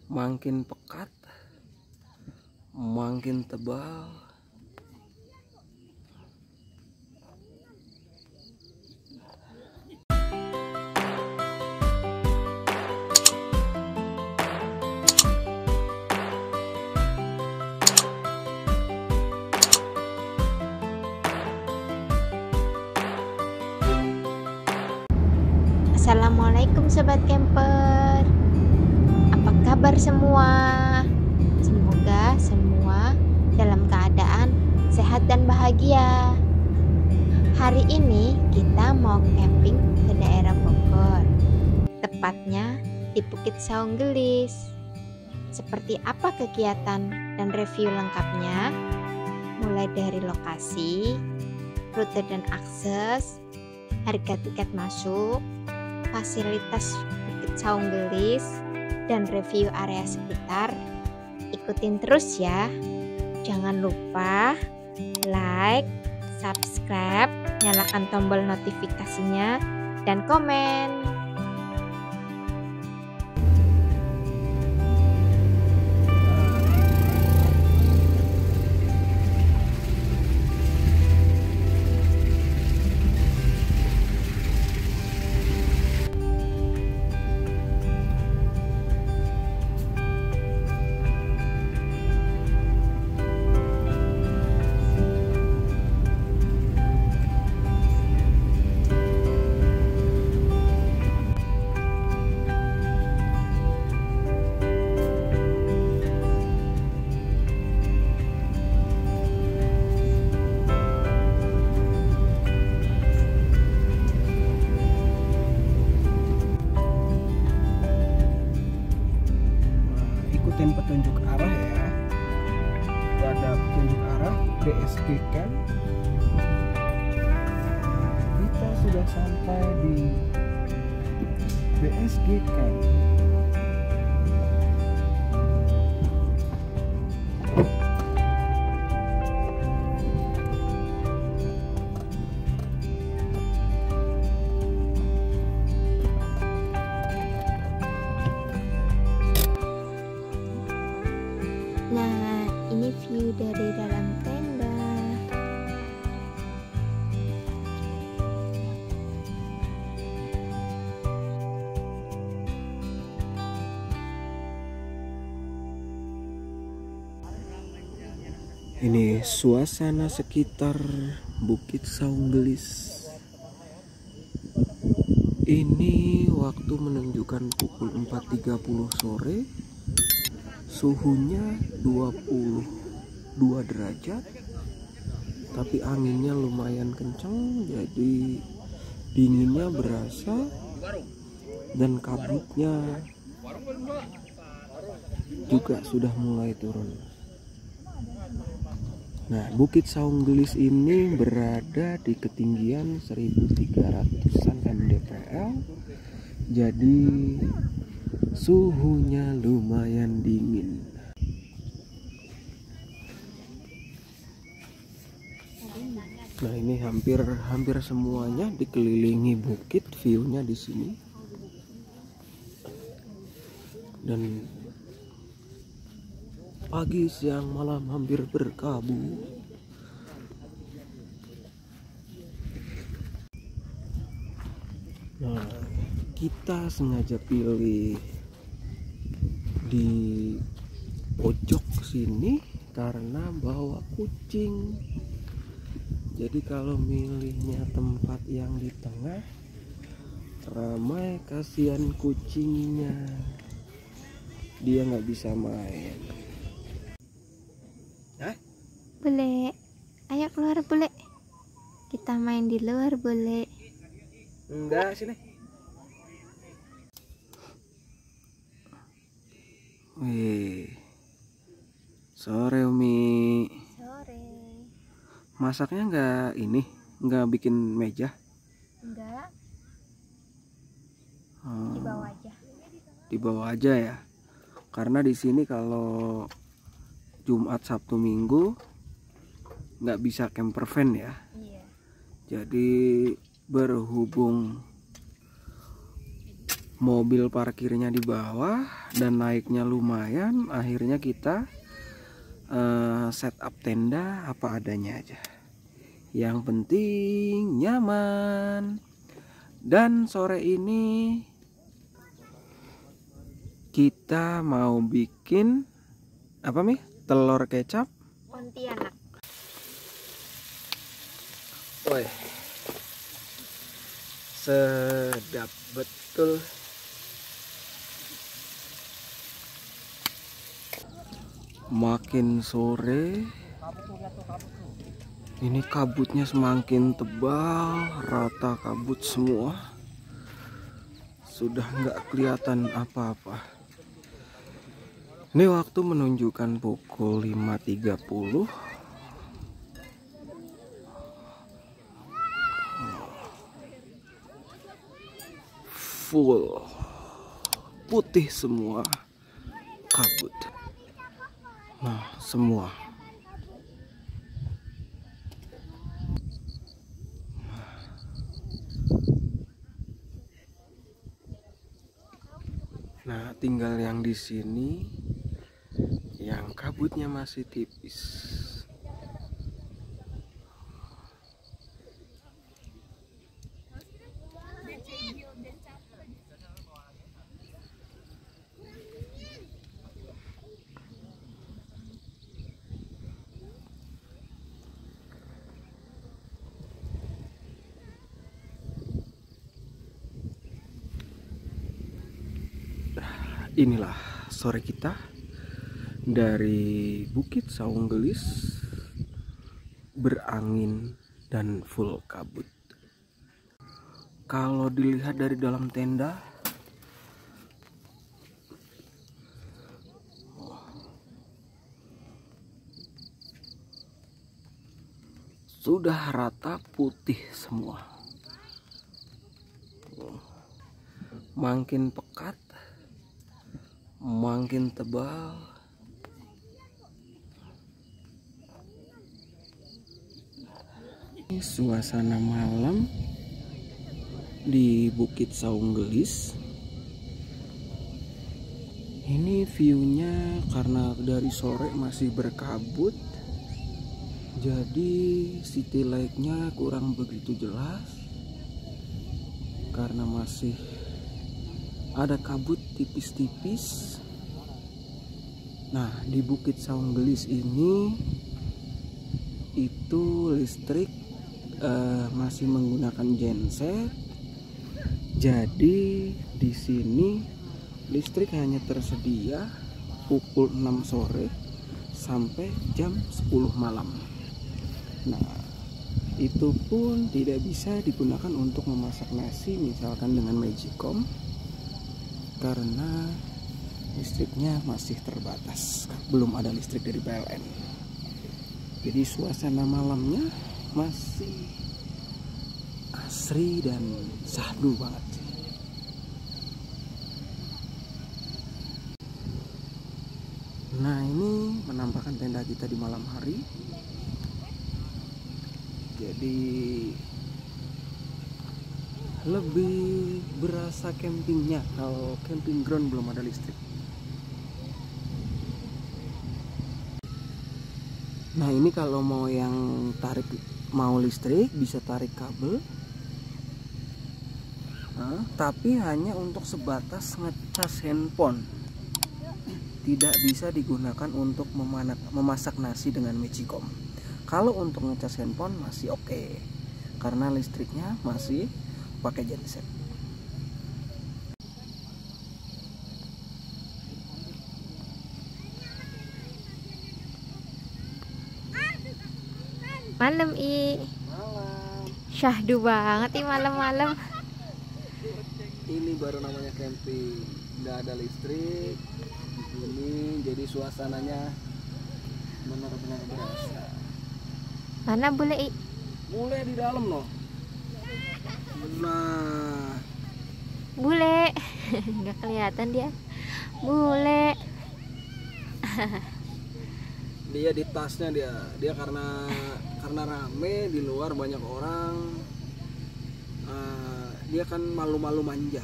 makin pekat, makin tebal. Assalamualaikum sobat camper, apa kabar semua? Semoga semua dalam keadaan sehat dan bahagia. Hari ini kita mau camping ke daerah Bogor, tepatnya di Bukit Saung Gelis. Seperti apa kegiatan dan review lengkapnya? Mulai dari lokasi, rute dan akses, harga tiket masuk, fasilitas Bukit Saung Gelis, dan review area sekitar. Ikutin terus ya. Jangan lupa like, subscribe, nyalakan tombol notifikasinya, dan komen. Ikutin petunjuk arah ya. Ada petunjuk arah BSG Camp. Kita sudah sampai di BSG Camp. Nah, ini view dari dalam tenda. Ini suasana sekitar Bukit Saung Gelis. Ini waktu menunjukkan pukul 4.30 sore. Suhunya 22 derajat. Tapi anginnya lumayan kencang, jadi dinginnya berasa dan kabutnya juga sudah mulai turun. Nah, Bukit Saung Gelis ini berada di ketinggian 1300-an mdpl. Jadi suhunya lumayan dingin. Nah, ini hampir semuanya dikelilingi bukit, view-nya di sini. Dan pagi, siang, malam hampir berkabut. Nah, kita sengaja pilih di pojok sini karena bawa kucing. Jadi kalau milihnya tempat yang di tengah ramai, kasihan kucingnya, dia nggak bisa main. Bule, ayo keluar bule. Kita main di luar bule. Enggak, sini. Wih, sore Umi. Sore. Masaknya nggak bikin meja? Enggak, Oh, di bawah aja. di bawah aja ya. Karena di sini kalau Jumat, Sabtu, Minggu nggak bisa camper van ya. Iya. Jadi berhubung mobil parkirnya di bawah dan naiknya lumayan. Akhirnya kita setup tenda apa adanya aja, yang penting nyaman. Dan sore ini kita mau bikin apa Mi? Telur kecap Pontianak. Woi, sedap betul. Makin sore ini kabutnya semakin tebal, rata kabut semua. Sudah nggak kelihatan apa-apa. Ini waktu menunjukkan pukul 5.30. Full putih semua kabut. Nah, semua. Nah, tinggal yang di sini yang kabutnya masih tipis. Inilah sore kita dari Bukit Saung Gelis, berangin dan full kabut. Kalau dilihat dari dalam tenda, sudah rata putih semua. Makin pekat, makin tebal. Ini suasana malam di Bukit Saung Gelis. Ini viewnya karena dari sore masih berkabut, jadi city light-nya kurang begitu jelas karena masih ada kabut tipis-tipis. Nah, di Bukit Saung Gelis ini itu listrik masih menggunakan genset. Jadi di sini listrik hanya tersedia pukul 6 sore sampai jam 10 malam. Nah, itu pun tidak bisa digunakan untuk memasak nasi misalkan dengan Magicom, karena listriknya masih terbatas, belum ada listrik dari PLN. Jadi suasana malamnya masih asri dan syahdu banget. Nah, ini menampakkan tenda kita di malam hari. Jadi lebih berasa campingnya. Kalau camping ground belum ada listrik. Nah, ini kalau mau yang mau listrik bisa tarik kabel. Nah, tapi hanya untuk sebatas ngecas handphone. Tidak bisa digunakan untuk memasak nasi dengan Magicom. Kalau untuk ngecas handphone masih oke, karena listriknya masih pakai genset. Malam Malam. syahdu banget malam-malam. Ini baru namanya camping. Nggak ada listrik di sini, jadi suasananya benar-benar berasa. Mana bule? Mulai di dalam loh. Nah, Bule. Nggak kelihatan dia. Bule. dia di tasnya dia karena rame di luar banyak orang. Dia kan malu-malu manja.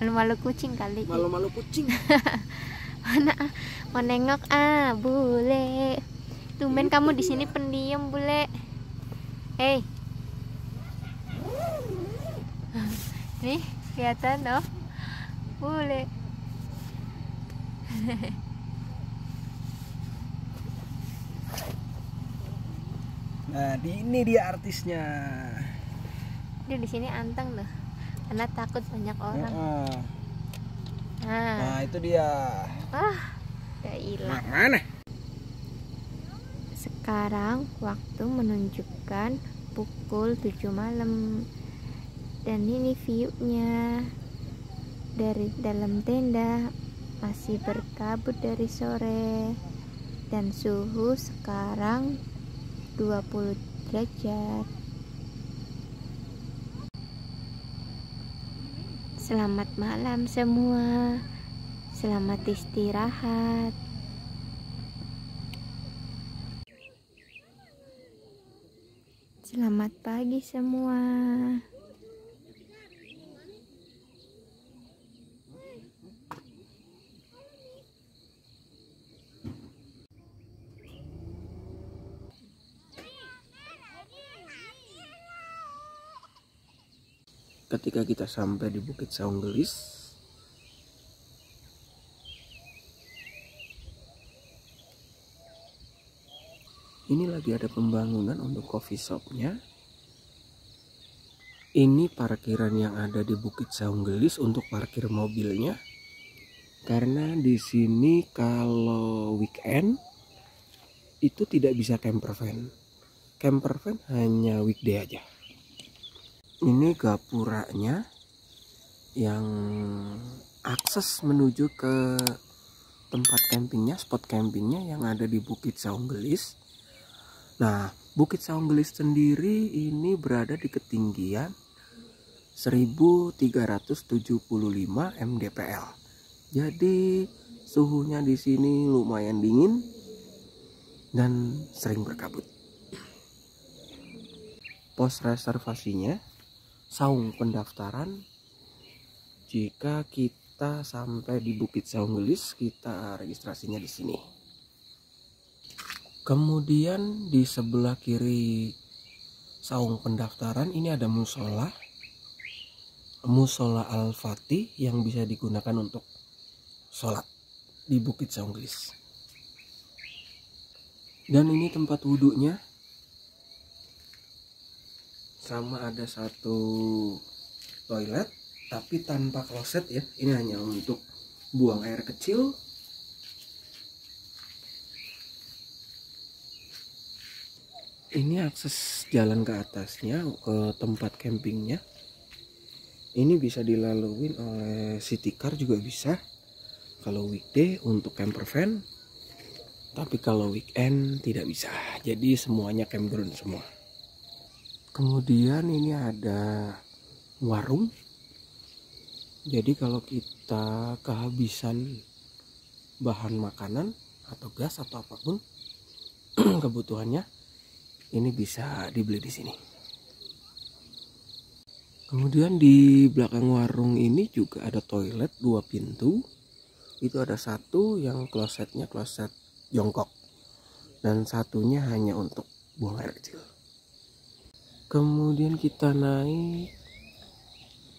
Malu-malu kucing kali. Malu-malu kucing. Mana mau nengok bule. Tumben kamu di sini pendiam, bule. Hei. Nih, kelihatan loh. Bule. Nah, ini dia artisnya. Dia di sini anteng loh. Karena takut banyak orang. Nah, itu dia. Udah hilang. Mana? Sekarang waktu menunjukkan pukul 7 malam. Dan ini view-nya dari dalam tenda, masih berkabut dari sore. Dan suhu sekarang 20 derajat. Selamat malam semua. Selamat istirahat. Selamat pagi semua. Ketika kita sampai di Bukit Saunggelis, ini lagi ada pembangunan untuk coffee shopnya. Ini parkiran yang ada di Bukit Saunggelis untuk parkir mobilnya. Karena di sini kalau weekend itu tidak bisa camper van. Camper van hanya weekday aja. Ini gapuranya yang akses menuju ke tempat campingnya, spot campingnya yang ada di Bukit Saunggelis. Nah, Bukit Saunggelis sendiri ini berada di ketinggian 1375 mdpl. Jadi suhunya di sini lumayan dingin dan sering berkabut. Pos reservasinya, saung pendaftaran, jika kita sampai di Bukit Saunggelis, kita registrasinya di sini. Kemudian di sebelah kiri saung pendaftaran ini ada musola Al-Fatih yang bisa digunakan untuk sholat di Bukit Saunggelis. Dan ini tempat wudhunya. Sama ada satu toilet tapi tanpa kloset ya. Ini hanya untuk buang air kecil. Ini akses jalan ke atasnya, ke tempat campingnya. Ini bisa dilalui oleh city car juga bisa. Kalau weekday untuk camper van. Tapi kalau weekend tidak bisa. Jadi semuanya campground semua. Kemudian ini ada warung. Jadi kalau kita kehabisan bahan makanan atau gas atau apapun kebutuhannya, ini bisa dibeli di sini. Kemudian di belakang warung ini juga ada toilet 2 pintu. Itu ada satu yang klosetnya kloset jongkok dan satunya hanya untuk buang air kecil. Kemudian kita naik.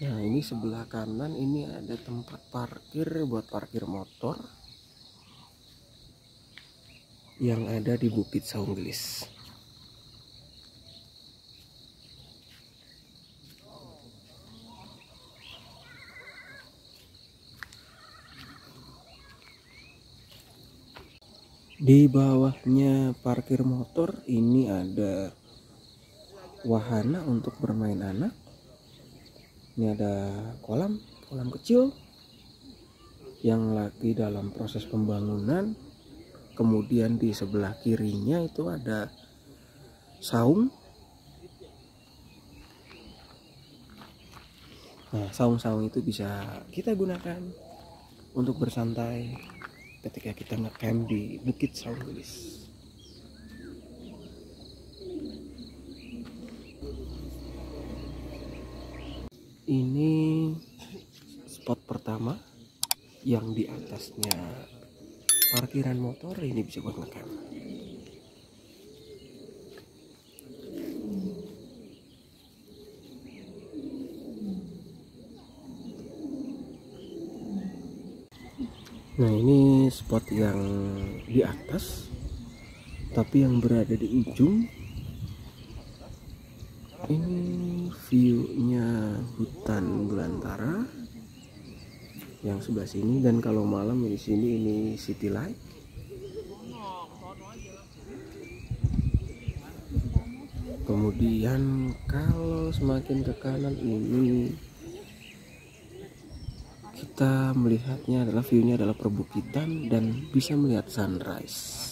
Nah, ini sebelah kanan ini ada tempat parkir buat parkir motor yang ada di Bukit Saunggelis. Di bawahnya parkir motor ini ada wahana untuk bermain anak. Ini ada kolam kecil yang lagi dalam proses pembangunan. Kemudian di sebelah kirinya itu ada saung. Nah, saung-saung itu bisa kita gunakan untuk bersantai ketika kita nge-camp di Bukit Saunggelis. Ini spot pertama yang di atasnya parkiran motor, ini bisa buat ngecamp. Nah, ini spot yang di atas, tapi yang berada di ujung. Ini view-nya hutan belantara yang sebelah sini, dan kalau malam di sini ini city light. Kemudian kalau semakin ke kanan ini kita melihatnya adalah view-nya adalah perbukitan dan bisa melihat sunrise.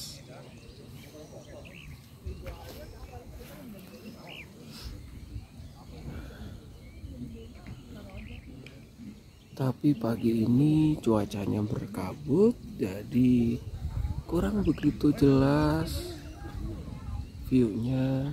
Tapi pagi ini cuacanya berkabut, jadi kurang begitu jelas view-nya.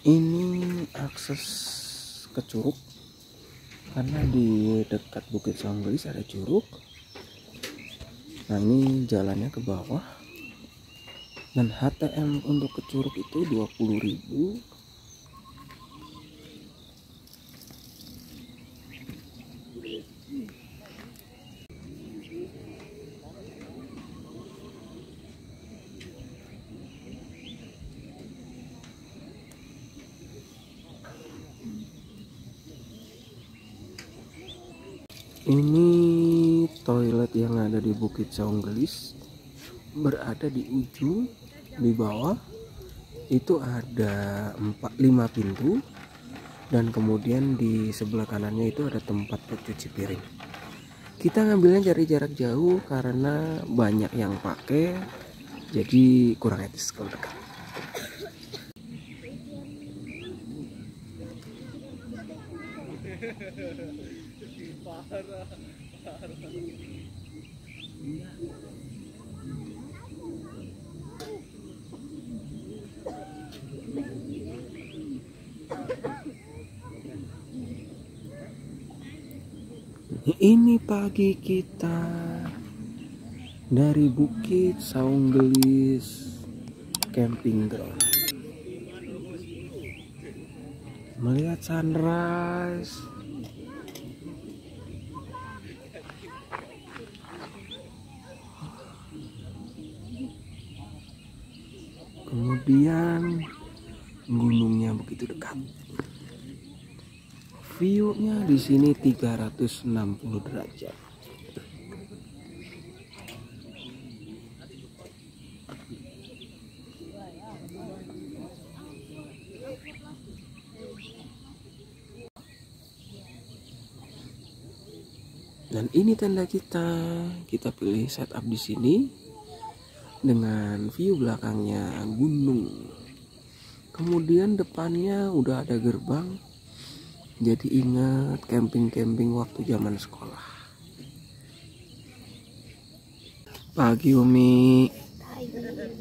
Ini akses ke curug, karena di dekat Bukit Saunggelis ada curug. Nah, ini jalannya ke bawah, dan HTM untuk ke curug itu 20.000. Ini toilet yang ada di Bukit Saunggelis, berada di ujung. Di bawah itu ada 5 pintu, dan kemudian di sebelah kanannya itu ada tempat cuci piring. Kita ngambilnya dari jarak jauh karena banyak yang pakai, jadi kurang etis kalau dekat. Ini pagi kita dari Bukit Saunggelis Camping Ground, melihat sunrise. Kemudian gunungnya begitu dekat. View-nya di sini 360 derajat. Dan ini tenda kita. Kita pilih setup di sini dengan view belakangnya gunung. Kemudian depannya udah ada gerbang. Jadi ingat camping-camping waktu zaman sekolah. Pagi Umi.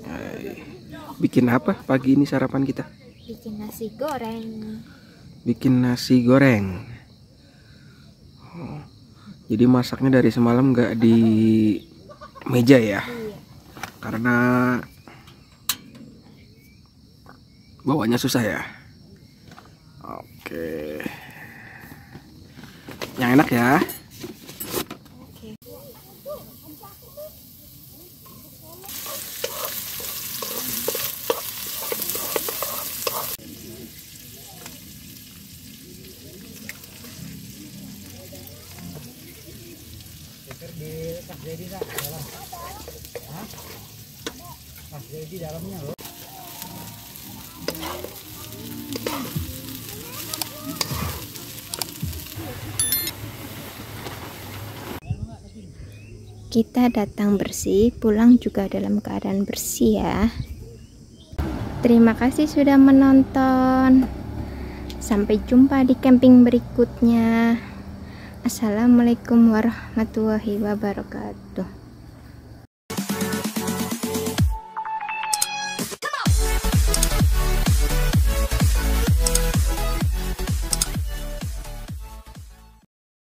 Hai. Bikin apa pagi ini sarapan kita? Bikin nasi goreng. Bikin nasi goreng. Oh, jadi masaknya dari semalam nggak di meja ya? Iya. Karena bawanya susah ya. Oke. Yang enak ya. Oke. Di dalamnya loh. Kita datang bersih, pulang juga dalam keadaan bersih ya. Terima kasih sudah menonton. Sampai jumpa di camping berikutnya. Assalamualaikum warahmatullahi wabarakatuh.